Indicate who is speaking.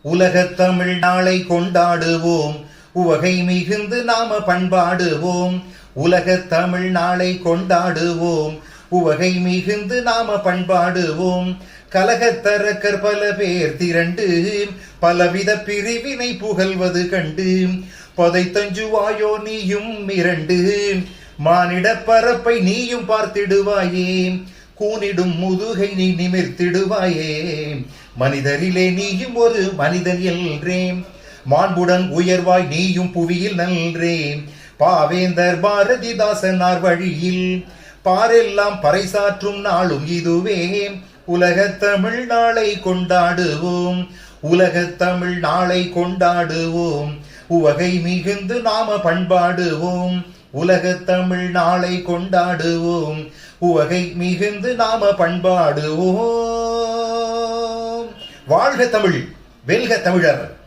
Speaker 1: உலகத் தமிழ் நாளை கொண்டாடுவோம், உவகை மிகுந்து நாம பண்பாடுவோம். உலகத் தமிழ் நாளை கொண்டாடுவோம், உவகை மிகுந்து நாம பண்பாடுவோம். கலகத்தரக்கர் பல பேர் திரண்டு பலவித பிரிவினை புகழ்வது கண்டு பதைத்தஞ்சுவாயோ நீயும் மிரண்டு மானிட பரப்பை நீயும் பார்த்திடுவாயே. கூனிடும் முதுகை நீ நிமிர்த்திடுவாயே. மனிதரிலே நீயும் ஒரு மனிதன் என்றேன், மாண்புடன் உயர்வாய் நீயும் புவியில் நல்றேன். பாவேந்தர் பாரதிதாசனார் வழியில் பாரெல்லாம் பறைசாற்றும் நாளும் இதுவே. உலகத் தமிழ் நாளை கொண்டாடுவோம், உலகத் தமிழ் நாளை கொண்டாடுவோம். உவகை மிகுந்து நாம பண்பாடுவோம். உலகத் தமிழ் நாளை கொண்டாடுவோம், உவகை மிகுந்து நாம பண்பாடுவோம். வாழ்க தமிழ், வெல்க தமிழர்.